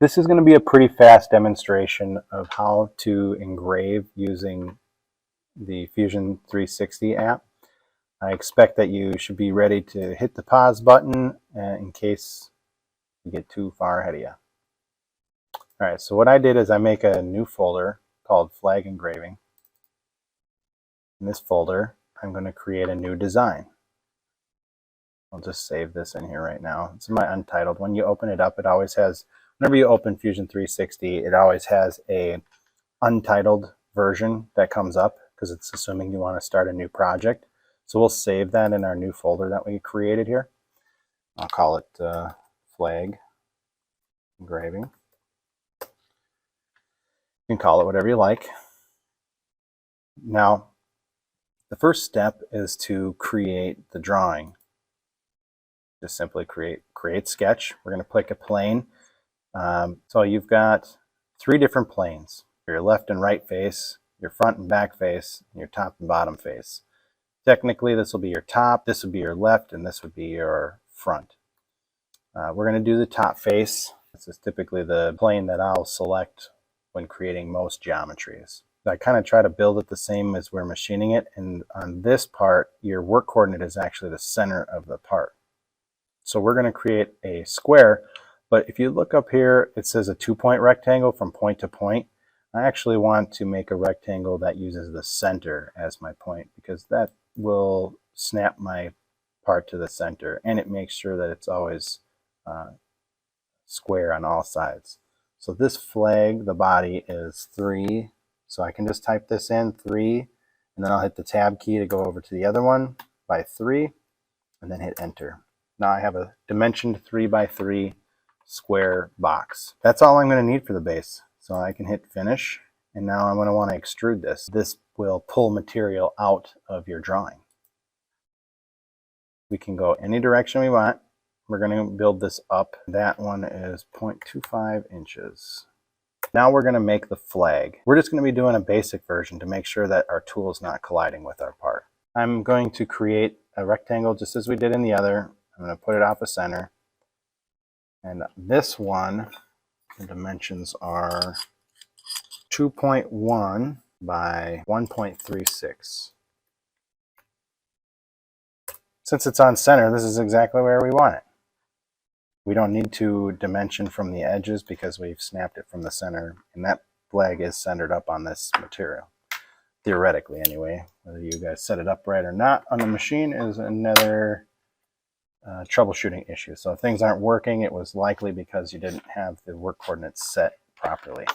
This is going to be a pretty fast demonstration of how to engrave using the Fusion 360 app. I expect that you should be ready to hit the pause button in case you get too far ahead of you. All right, so what I did is I make a new folder called Flag Engraving. In this folder, I'm going to create a new design. I'll just save this in here right now. It's my untitled. When you open it up, it always has, whenever you open Fusion 360, it always has a untitled version that comes up because it's assuming you want to start a new project. So we'll save that in our new folder that we created here. I'll call it Flag Engraving. You can call it whatever you like. Now, the first step is to create the drawing. Just simply create sketch. We're going to pick a plane. So you've got 3 different planes: your left and right face, your front and back face, and your top and bottom face. Technically, this will be your top, this would be your left, and this would be your front. We're going to do the top face. This is typically the plane that I'll select when creating most geometries. I kind of try to build it the same as we're machining it, and on this part, your work coordinate is actually the center of the part. So we're going to create a square, but if you look up here, it says a 2-point rectangle from point to point. I actually want to make a rectangle that uses the center as my point, because that will snap my part to the center, and it makes sure that it's always square on all sides. So this flag, the body is 3, so I can just type this in 3, and then I'll hit the tab key to go over to the other one by 3, and then hit enter. Now I have a dimensioned 3 by 3 square box. That's all I'm going to need for the base. So I can hit finish, and now I'm going to want to extrude this. This will pull material out of your drawing. We can go any direction we want. We're going to build this up. That one is 0.25 inches. Now we're going to make the flag. We're just going to be doing a basic version to make sure that our tool is not colliding with our part. I'm going to create a rectangle just as we did in the other. I'm going to put it off the center. And this one, the dimensions are 2.1 by 1.36. Since it's on center, this is exactly where we want it. We don't need to dimension from the edges because we've snapped it from the center, and that flag is centered up on this material. Theoretically, anyway. Whether you guys set it up right or not on the machine is another troubleshooting issue. So if things aren't working, it was likely because you didn't have the work coordinates set properly.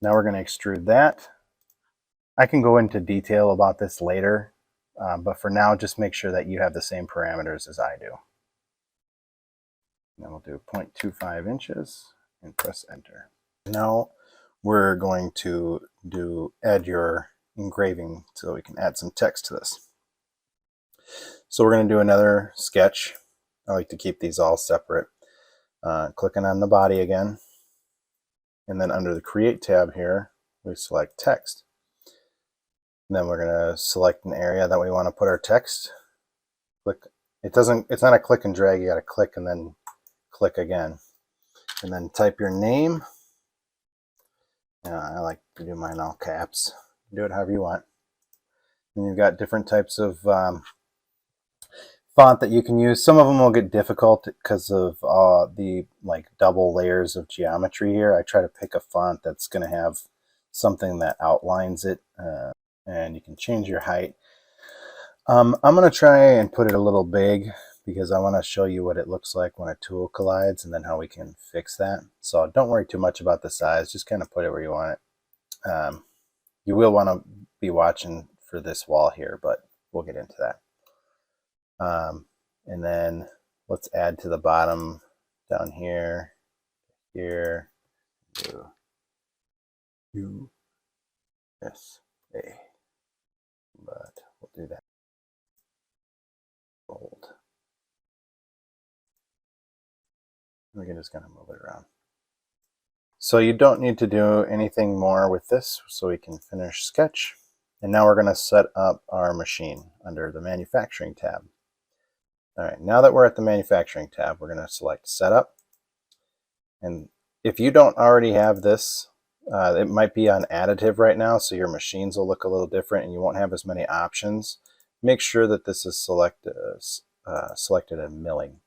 Now we're going to extrude that. I can go into detail about this later, but for now, just make sure that you have the same parameters as I do. And then we'll do 0.25 inches and press enter. Now we're going to add your engraving so we can add some text to this. So we're going to do another sketch. I like to keep these all separate. Clicking on the body again, and then under the Create tab here, we select text. And then we're going to select an area that we want to put our text. Click. It's not a click and drag. You got to click and then click again, and then type your name. I like to do mine all caps. Do it however you want. And you've got different types of font that you can use. Some of them will get difficult because of the double layers of geometry here. I try to pick a font that's going to have something that outlines it, and you can change your height. I'm going to try and put it a little big because I want to show you what it looks like when a tool collides and then how we can fix that. So don't worry too much about the size, just kind of put it where you want it. You will want to be watching for this wall here, but we'll get into that. And then let's add to the bottom down here, here, USA, but we'll do that bold. We can just kind of move it around. So you don't need to do anything more with this, so we can finish sketch. And now we're going to set up our machine under the manufacturing tab. All right, now that we're at the manufacturing tab, we're going to select setup. And if you don't already have this, it might be on additive right now, so your machines will look a little different and you won't have as many options. Make sure that this is selected as milling.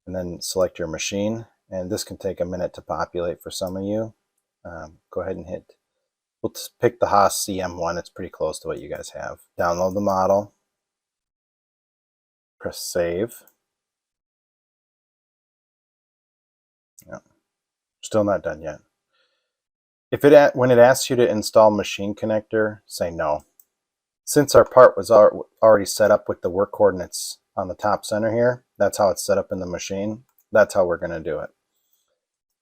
And then select your machine, and this can take a minute to populate for some of you. Go ahead and we'll pick the Haas CM1, it's pretty close to what you guys have. Download the model, press save. Yeah. Still not done yet. When it asks you to install machine connector, say no. Since our part was already set up with the work coordinates on the top center here, that's how it's set up in the machine. That's how we're going to do it.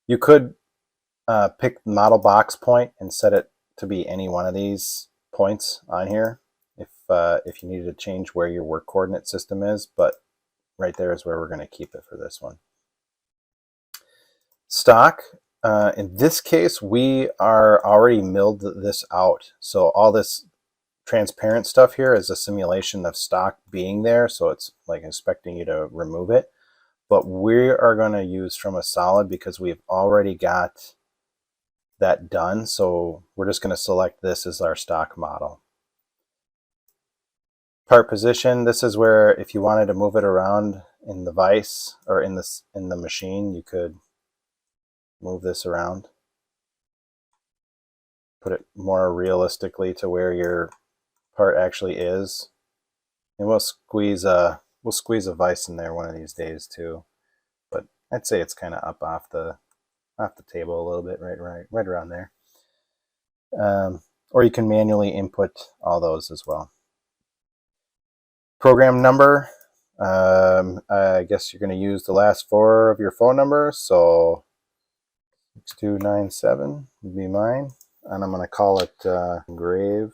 You could pick the model box point and set it to be any one of these points on here if you needed to change where your work coordinate system is, but right there is where we're going to keep it for this one. Stock. In this case, we are already milled this out. So all this transparent stuff here is a simulation of stock being there. So it's like expecting you to remove it. But we are going to use from a solid because we've already got that done. So we're just going to select this as our stock model. Part position. This is where if you wanted to move it around in the vise or in the machine, you could move this around, put it more realistically to where your part actually is, and we'll squeeze a vise in there one of these days too. But I'd say it's kind of up off the table a little bit, right around there. Or you can manually input all those as well. Program number. I guess you're going to use the last 4 of your phone number, so 6297 would be mine, and I'm going to call it engrave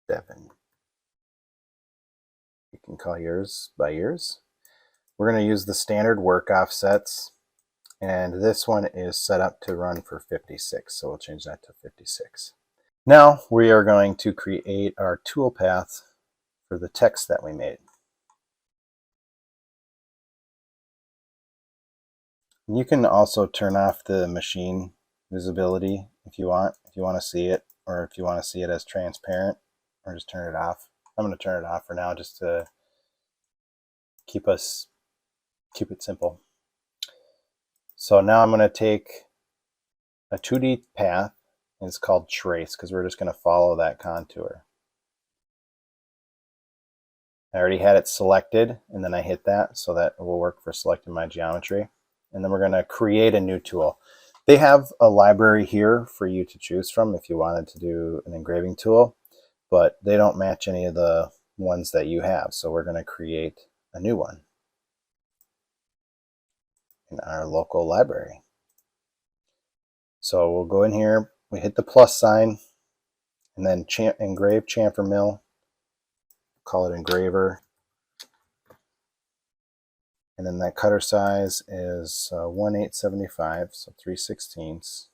7. You can call yours by yours. We're going to use the standard work offsets, and this one is set up to run for 56, so we'll change that to 56. Now we are going to create our tool path for the text that we made. You can also turn off the machine visibility if you want to see it, or if you want to see it as transparent, or just turn it off. I'm going to turn it off for now just to keep it simple. So now I'm going to take a 2D path, and it's called trace because we're just going to follow that contour. I already had it selected, and then I hit that, so that will work for selecting my geometry. And then we're going to create a new tool. They have a library here for you to choose from if you wanted to do an engraving tool, but they don't match any of the ones that you have. So we're going to create a new one in our local library. So we'll go in here, we hit the plus sign, and then engrave chamfer mill, call it engraver. And then that cutter size is 1/875, so 3/16.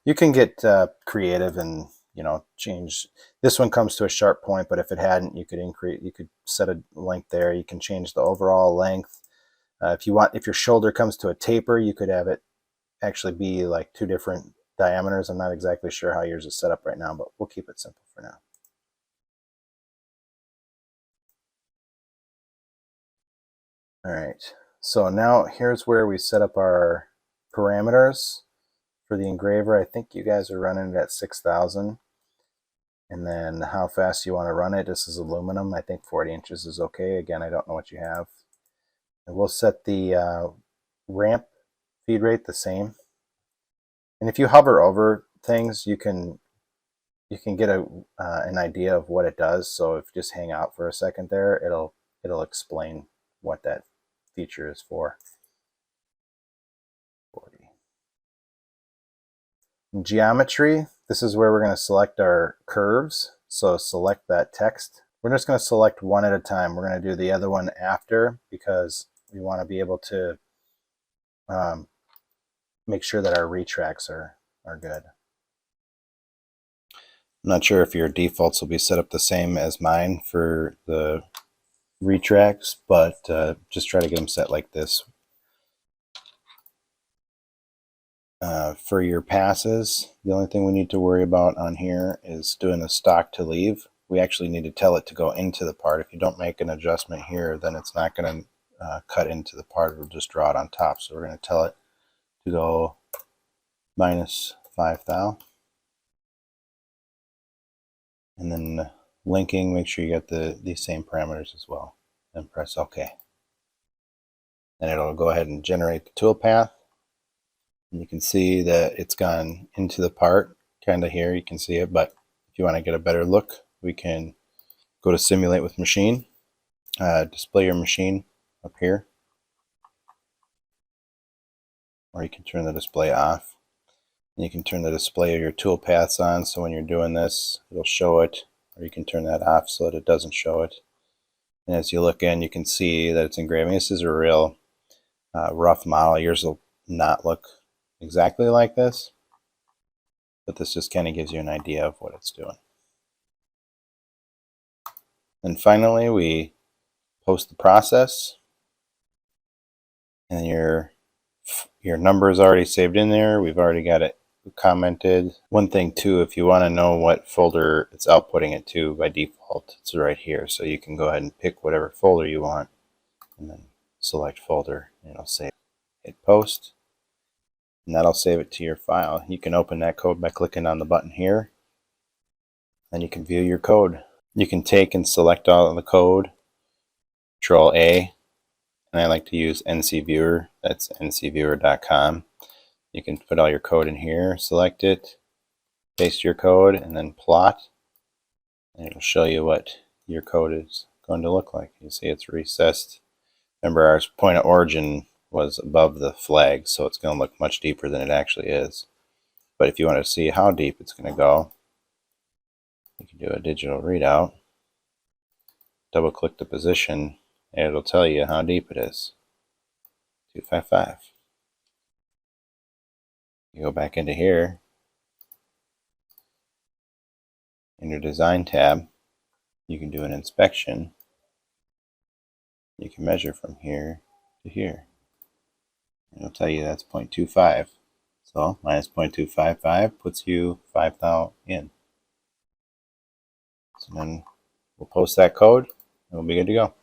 You can get creative and change. This one comes to a sharp point, but if it hadn't, you could set a length there. You can change the overall length. If your shoulder comes to a taper, you could have it actually be like 2 different diameters. I'm not exactly sure how yours is set up right now, but we'll keep it simple for now. All right, so now here's where we set up our parameters for the engraver. I think you guys are running it at 6,000. And then how fast you want to run it. This is aluminum. I think 40 inches is okay. Again, I don't know what you have. And we'll set the ramp feed rate the same. And if you hover over things, you can get an idea of what it does. So if you just hang out for a second there, it'll explain what that feature is for. 40. In geometry, this is where we're going to select our curves. So select that text. We're just going to select one at a time. We're going to do the other one after because we want to be able to make sure that our retracts are good. I'm not sure if your defaults will be set up the same as mine for the retracts, but just try to get them set like this. For your passes, the only thing we need to worry about on here is doing a stock to leave. We actually need to tell it to go into the part. If you don't make an adjustment here, then it's not going to cut into the part. It'll just draw it on top. So we're going to tell it to go minus 5 thou. And then linking, make sure you get these same parameters as well. And press OK. And it'll go ahead and generate the toolpath. And you can see that it's gone into the part, kind of here, you can see it, but if you want to get a better look, we can go to simulate with machine, display your machine up here, or you can turn the display off. And you can turn the display of your tool paths on, so when you're doing this, it'll show it, or you can turn that off so that it doesn't show it. And as you look in, you can see that it's engraving. This is a real rough model. Yours will not look exactly like this, but this just kind of gives you an idea of what it's doing. And finally, we post the process, and your number is already saved in there. We've already got it commented. One thing too, if you want to know what folder it's outputting it to by default, it's right here. So you can go ahead and pick whatever folder you want, and then select folder, and it'll save. Hit post, and that'll save it to your file. You can open that code by clicking on the button here, and you can view your code. You can take and select all of the code, Control A, and I like to use NC Viewer. That's ncviewer.com. You can put all your code in here, select it, paste your code, and then plot, and it'll show you what your code is going to look like. You see it's recessed. Remember, our point of origin was above the flag, so it's going to look much deeper than it actually is. But if you want to see how deep it's going to go, you can do a digital readout, double click the position, and it'll tell you how deep it is. 255. You go back into here, in your design tab, you can do an inspection. You can measure from here to here. It'll tell you that's 0.25. So minus 0.255 puts you 5 thou in. So then we'll post that code and we'll be good to go.